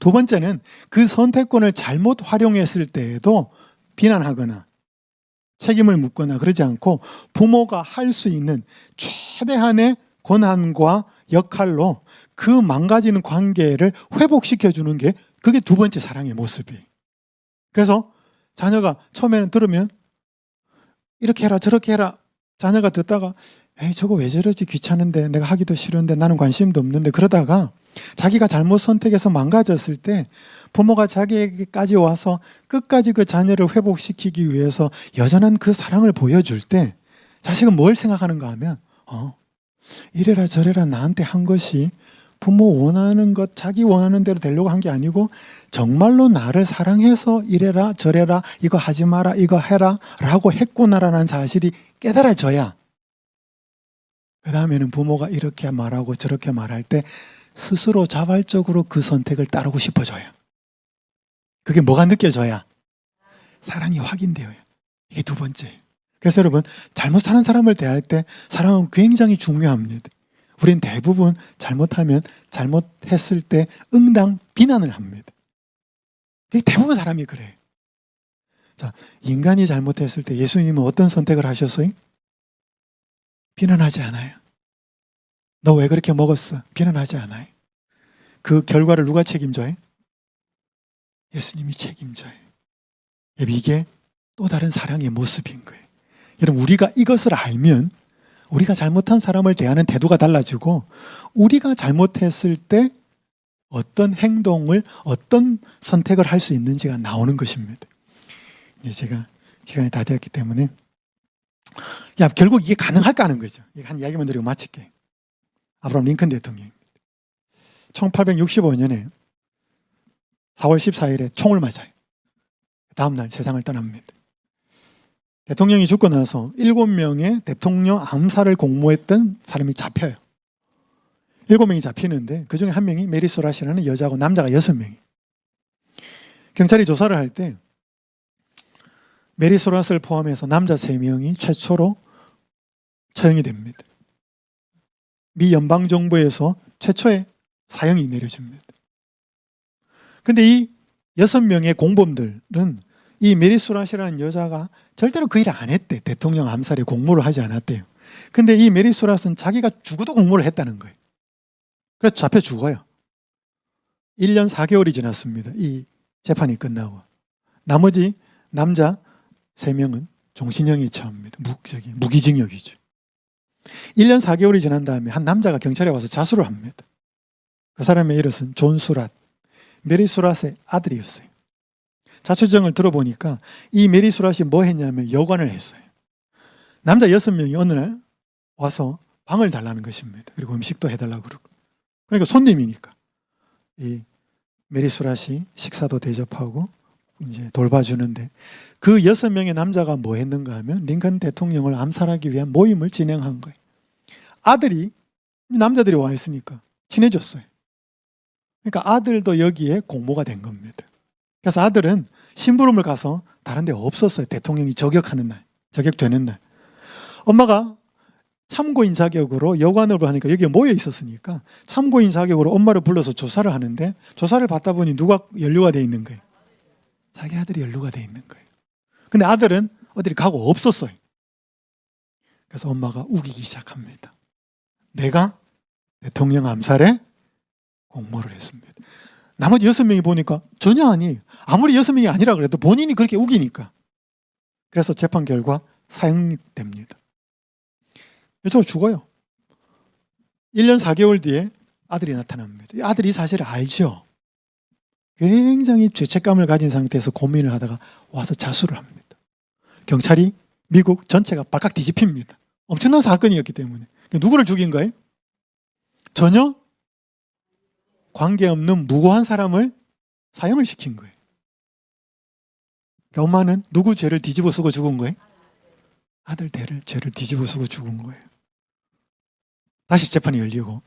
두 번째는 그 선택권을 잘못 활용했을 때에도 비난하거나 책임을 묻거나 그러지 않고 부모가 할 수 있는 최대한의 권한과 역할로 그 망가지는 관계를 회복시켜주는 게 그게 두 번째 사랑의 모습이에요. 그래서 자녀가 처음에는 들으면 이렇게 해라 저렇게 해라, 자녀가 듣다가 에이 저거 왜 저러지, 귀찮은데, 내가 하기도 싫은데, 나는 관심도 없는데, 그러다가 자기가 잘못 선택해서 망가졌을 때 부모가 자기에게까지 와서 끝까지 그 자녀를 회복시키기 위해서 여전한 그 사랑을 보여줄 때 자식은 뭘 생각하는가 하면 이래라 저래라 나한테 한 것이 부모 원하는 것, 자기 원하는 대로 되려고 한 게 아니고 정말로 나를 사랑해서 이래라 저래라 이거 하지 마라 이거 해라 라고 했구나라는 사실이 깨달아져야 그 다음에는 부모가 이렇게 말하고 저렇게 말할 때 스스로 자발적으로 그 선택을 따르고 싶어져요. 그게 뭐가 느껴져야? 사랑이 확인되어요. 이게 두 번째. 그래서 여러분, 잘못 사는 사람을 대할 때 사랑은 굉장히 중요합니다. 우린 대부분 잘못하면 잘못했을 때 응당 비난을 합니다. 대부분 사람이 그래요. 자, 인간이 잘못했을 때 예수님은 어떤 선택을 하셨어요? 비난하지 않아요. 너 왜 그렇게 먹었어? 비난하지 않아요. 그 결과를 누가 책임져요? 예수님이 책임져요. 이게 또 다른 사랑의 모습인 거예요. 여러분, 우리가 이것을 알면 우리가 잘못한 사람을 대하는 태도가 달라지고 우리가 잘못했을 때 어떤 행동을, 어떤 선택을 할 수 있는지가 나오는 것입니다. 이제 제가 시간이 다 되었기 때문에 결국 이게 가능할까 하는 거죠. 한 이야기만 드리고 마칠게요. 아브라함 링컨 대통령 1865년에 4월 14일에 총을 맞아요. 다음날 세상을 떠납니다. 대통령이 죽고 나서 7명의 대통령 암살을 공모했던 사람이 잡혀요. 7명이 잡히는데 그중에 한 명이 메리 소라시라는 여자고 남자가 6명이. 경찰이 조사를 할 때 메리 소라스를 포함해서 남자 3명이 최초로 처형이 됩니다. 미 연방정부에서 최초의 사형이 내려집니다. 근데 이 6명의 공범들은 이 메리 소라스라는 여자가 절대로 그 일을 안 했대. 대통령 암살에 공모를 하지 않았대요. 근데 이 메리 소라스는 자기가 죽어도 공모를 했다는 거예요. 그래서 잡혀 죽어요. 1년 4개월이 지났습니다. 이 재판이 끝나고. 나머지 남자 3명은 종신형에 처합니다. 무기징역이죠. 1년 4개월이 지난 다음에 한 남자가 경찰에 와서 자수를 합니다. 그 사람의 이름은 존 수랏, 메리 수랏의 아들이었어요. 자수정을 들어보니까 이 메리 수랏이 뭐 했냐면 여관을 했어요. 남자 6명이 어느 날 와서 방을 달라는 것입니다. 그리고 음식도 해달라고 그러고. 그러니까 손님이니까 이 메리 수랏이 식사도 대접하고 이제 돌봐주는데 그 6명의 남자가 뭐 했는가 하면 링컨 대통령을 암살하기 위한 모임을 진행한 거예요. 아들이 남자들이 와 있으니까 친해졌어요. 그러니까 아들도 여기에 공모가 된 겁니다. 그래서 아들은 심부름을 가서 다른 데 없었어요. 대통령이 저격되는 날. 엄마가 참고인 자격으로 여관을 하니까 여기에 모여 있었으니까 참고인 자격으로 엄마를 불러서 조사를 하는데 조사를 받다 보니 누가 연루가 돼 있는 거예요? 자기 아들이 연루가 돼 있는 거예요. 근데 아들은 어디를 가고 없었어요. 그래서 엄마가 우기기 시작합니다. 내가 대통령 암살에 공모를 했습니다. 나머지 6명이 보니까 전혀 아니에요. 아무리 6명이 아니라 그래도 본인이 그렇게 우기니까. 그래서 재판 결과 사형됩니다. 저 죽어요. 1년 4개월 뒤에 아들이 나타납니다. 아들이 사실을 알죠. 굉장히 죄책감을 가진 상태에서 고민을 하다가 와서 자수를 합니다. 경찰이 미국 전체가 발칵 뒤집힙니다. 엄청난 사건이었기 때문에. 누구를 죽인 거예요? 전혀 관계없는 무고한 사람을 사형을 시킨 거예요. 그러니까 엄마는 누구 죄를 뒤집어 쓰고 죽은 거예요? 아들 죄를 뒤집어 쓰고 죽은 거예요. 다시 재판이 열리고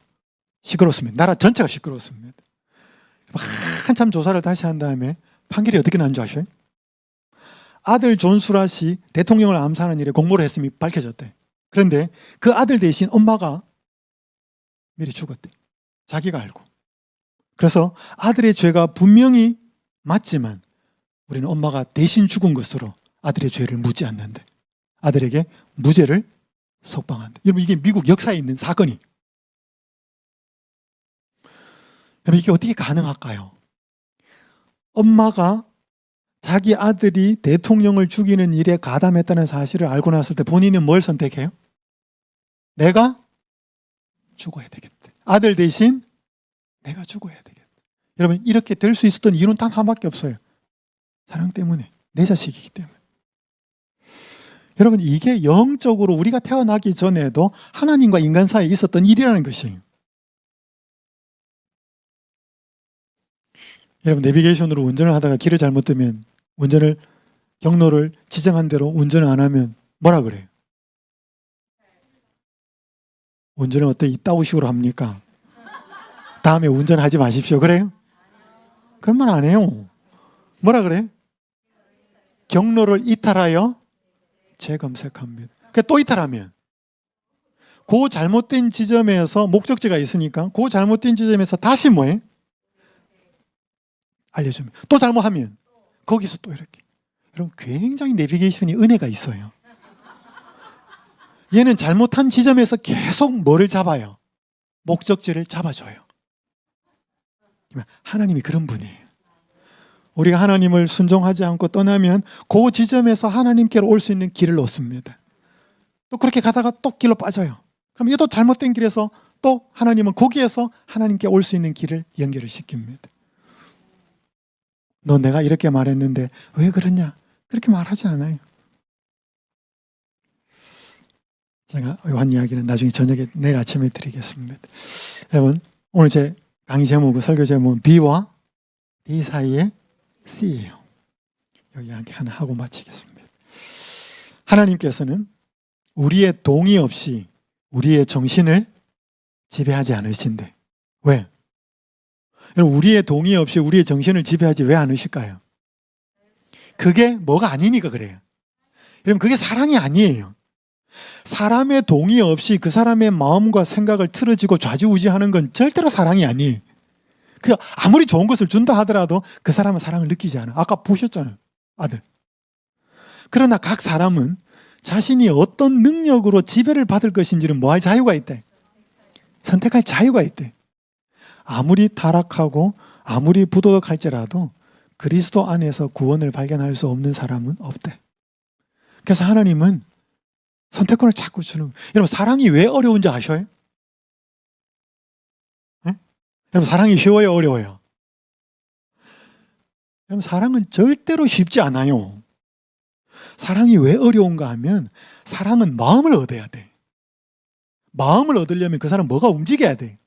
시끄럽습니다. 나라 전체가 시끄럽습니다. 한참 조사를 다시 한 다음에 판결이 어떻게 난 줄 아셔요? 아들 존 수랏이 대통령을 암살하는 일에 공모를 했음이 밝혀졌대. 그런데 그 아들 대신 엄마가 미리 죽었대. 자기가 알고. 그래서 아들의 죄가 분명히 맞지만 우리는 엄마가 대신 죽은 것으로 아들의 죄를 묻지 않는데 아들에게 무죄를 석방한다. 여러분, 이게 미국 역사에 있는 사건이. 여러분, 이게 어떻게 가능할까요? 엄마가 자기 아들이 대통령을 죽이는 일에 가담했다는 사실을 알고 났을 때 본인은 뭘 선택해요? 내가 죽어야 되겠다. 아들 대신 내가 죽어야 되겠다. 여러분, 이렇게 될 수 있었던 이유는 단 하나밖에 없어요. 사랑 때문에. 내 자식이기 때문에. 여러분, 이게 영적으로 우리가 태어나기 전에도 하나님과 인간 사이에 있었던 일이라는 것이에요. 여러분, 내비게이션으로 운전을 하다가 길을 잘못 뜨면 경로를 지정한 대로 운전을 안 하면 뭐라 그래요? 운전을 어떻게 이따오식으로 합니까? 다음에 운전하지 마십시오. 그래요? 그런 말 안 해요. 뭐라 그래? 경로를 이탈하여 재검색합니다. 또 이탈하면 그 잘못된 지점에서 목적지가 있으니까 그 잘못된 지점에서 다시 뭐해? 알려주면 또 잘못하면 거기서 또 이렇게. 여러분 굉장히 내비게이션이 은혜가 있어요. 얘는 잘못한 지점에서 계속 뭐를 잡아요? 목적지를 잡아줘요. 하나님이 그런 분이에요. 우리가 하나님을 순종하지 않고 떠나면 그 지점에서 하나님께로 올 수 있는 길을 놓습니다. 또 그렇게 가다가 또 길로 빠져요. 그럼 얘도 잘못된 길에서 또 하나님은 거기에서 하나님께 올 수 있는 길을 연결을 시킵니다. 너 내가 이렇게 말했는데 왜 그러냐? 그렇게 말하지 않아요. 제가 한 이야기는 나중에 저녁에 내일 아침에 드리겠습니다. 여러분 오늘 제 강의 제목은 설교 제목은 B와 D 사이의 C예요. 여기 이야기 하나 하고 마치겠습니다. 하나님께서는 우리의 동의 없이 우리의 정신을 지배하지 않으신데 왜? 여러분 우리의 동의 없이 우리의 정신을 지배하지 왜 않으실까요? 그게 뭐가 아니니까 그래요. 여러분 그게 사랑이 아니에요. 사람의 동의 없이 그 사람의 마음과 생각을 틀어지고 좌지우지하는 건 절대로 사랑이 아니에요. 그 아무리 좋은 것을 준다 하더라도 그 사람은 사랑을 느끼지 않아. 아까 보셨잖아요, 아들. 그러나 각 사람은 자신이 어떤 능력으로 지배를 받을 것인지는 뭐 할 자유가 있대? 선택할 자유가 있대. 아무리 타락하고 아무리 부도덕할지라도 그리스도 안에서 구원을 발견할 수 없는 사람은 없대. 그래서 하나님은 선택권을 자꾸 주는. 여러분 사랑이 왜 어려운지 아셔요? 네? 여러분 사랑이 쉬워요, 어려워요? 여러분 사랑은 절대로 쉽지 않아요. 사랑이 왜 어려운가 하면 사랑은 마음을 얻어야 돼. 마음을 얻으려면 그 사람 뭐가 움직여야 돼?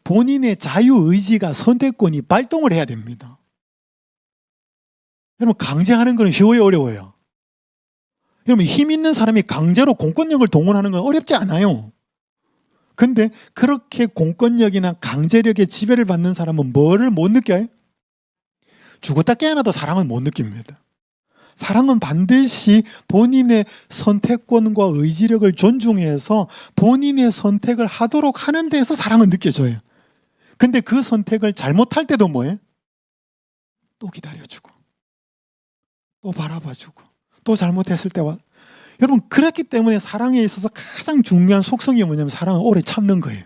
본인의 자유의지가 선택권이 발동을 해야 됩니다. 여러분 강제하는 건 쉬워요, 어려워요? 여러분 힘 있는 사람이 강제로 공권력을 동원하는 건 어렵지 않아요. 근데 그렇게 공권력이나 강제력의 지배를 받는 사람은 뭐를 못 느껴요? 죽었다 깨어나도 사랑은 못 느낍니다. 사랑은 반드시 본인의 선택권과 의지력을 존중해서 본인의 선택을 하도록 하는 데에서 사랑은 느껴져요. 근데 그 선택을 잘못할 때도 뭐예요? 또 기다려주고 또 바라봐주고 또 잘못했을 때와. 여러분 그렇기 때문에 사랑에 있어서 가장 중요한 속성이 뭐냐면 사랑은 오래 참는 거예요.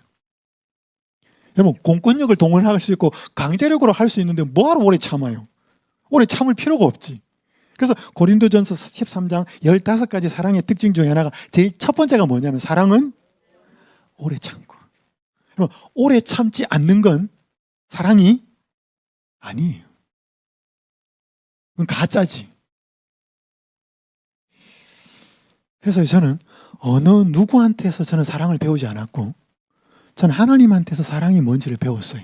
여러분 공권력을 동원할 수 있고 강제력으로 할 수 있는데 뭐하러 오래 참아요? 오래 참을 필요가 없지. 그래서 고린도전서 13장 15가지 사랑의 특징 중에 하나가 제일 첫 번째가 뭐냐면 사랑은 오래 참고. 여러분 오래 참지 않는 건 사랑이 아니에요. 그건 가짜지. 그래서 저는 어느 누구한테서 저는 사랑을 배우지 않았고 저는 하나님한테서 사랑이 뭔지를 배웠어요.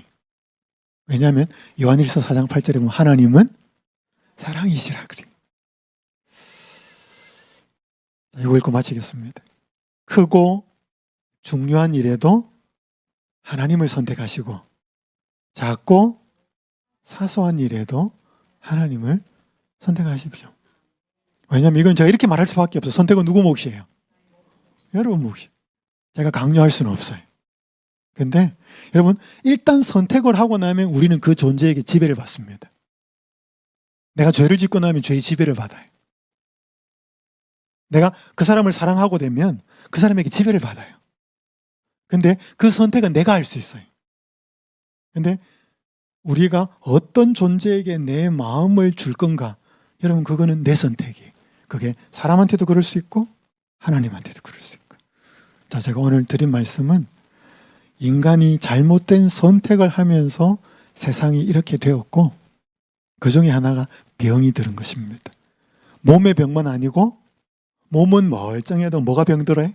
왜냐하면 요한일서 4장 8절에 보면 하나님은 사랑이시라 그래요. 자, 이거 읽고 마치겠습니다. 크고 중요한 일에도 하나님을 선택하시고 작고 사소한 일에도 하나님을 선택하십시오. 왜냐하면 이건 제가 이렇게 말할 수밖에 없어요. 선택은 누구 몫이에요? 여러분 몫이에요. 제가 강요할 수는 없어요. 근데 여러분 일단 선택을 하고 나면 우리는 그 존재에게 지배를 받습니다. 내가 죄를 짓고 나면 죄의 지배를 받아요. 내가 그 사람을 사랑하고 되면 그 사람에게 지배를 받아요. 근데 그 선택은 내가 할 수 있어요. 근데 우리가 어떤 존재에게 내 마음을 줄 건가? 여러분 그거는 내 선택이에요. 그게 사람한테도 그럴 수 있고 하나님한테도 그럴 수 있고. 자, 제가 오늘 드린 말씀은 인간이 잘못된 선택을 하면서 세상이 이렇게 되었고 그 중에 하나가 병이 들은 것입니다. 몸의 병만 아니고 몸은 멀쩡해도 뭐가 병들어요?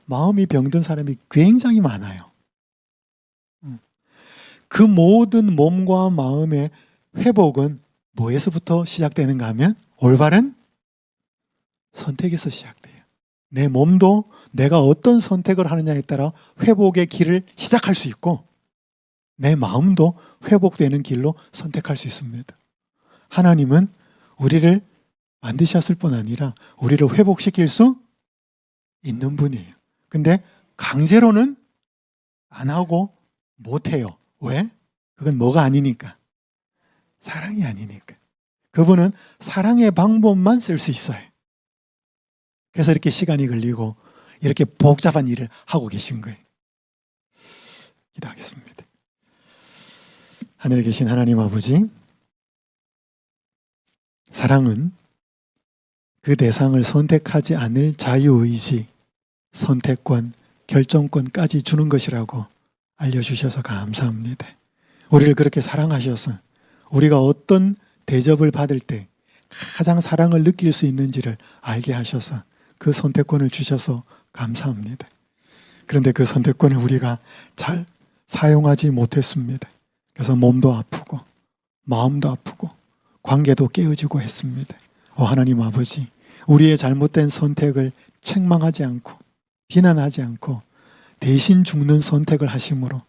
마음이 병든 사람이 굉장히 많아요. 그 모든 몸과 마음의 회복은 뭐에서부터 시작되는가 하면 올바른 선택에서 시작돼요. 내 몸도 내가 어떤 선택을 하느냐에 따라 회복의 길을 시작할 수 있고 내 마음도 회복되는 길로 선택할 수 있습니다. 하나님은 우리를 만드셨을 뿐 아니라 우리를 회복시킬 수 있는 분이에요. 근데 강제로는 안 하고 못 해요. 왜? 그건 뭐가 아니니까. 사랑이 아니니까. 그분은 사랑의 방법만 쓸 수 있어요. 그래서 이렇게 시간이 걸리고 이렇게 복잡한 일을 하고 계신 거예요. 기도하겠습니다. 하늘에 계신 하나님 아버지, 사랑은 그 대상을 선택하지 않을 자유의지, 선택권, 결정권까지 주는 것이라고 알려주셔서 감사합니다. 우리를 그렇게 사랑하셔서 우리가 어떤 대접을 받을 때 가장 사랑을 느낄 수 있는지를 알게 하셔서 그 선택권을 주셔서 감사합니다. 그런데 그 선택권을 우리가 잘 사용하지 못했습니다. 그래서 몸도 아프고 마음도 아프고 관계도 깨어지고 했습니다. 하나님 아버지, 우리의 잘못된 선택을 책망하지 않고 비난하지 않고 대신 죽는 선택을 하심으로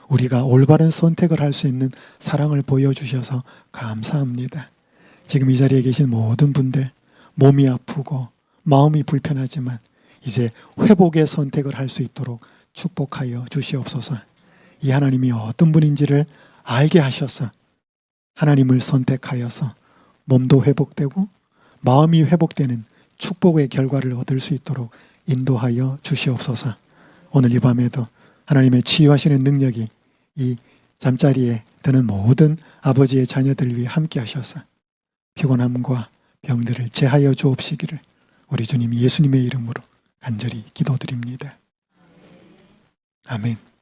우리가 올바른 선택을 할 수 있는 사랑을 보여주셔서 감사합니다. 지금 이 자리에 계신 모든 분들, 몸이 아프고 마음이 불편하지만 이제 회복의 선택을 할 수 있도록 축복하여 주시옵소서. 이 하나님이 어떤 분인지를 알게 하셔서 하나님을 선택하여서 몸도 회복되고 마음이 회복되는 축복의 결과를 얻을 수 있도록 인도하여 주시옵소서. 오늘 이 밤에도 하나님의 치유하시는 능력이 이 잠자리에 드는 모든 아버지의 자녀들 위해 함께 하셔서 피곤함과 병들을 제하여 주옵시기를 우리 주님 예수님의 이름으로 간절히 기도드립니다. 아멘.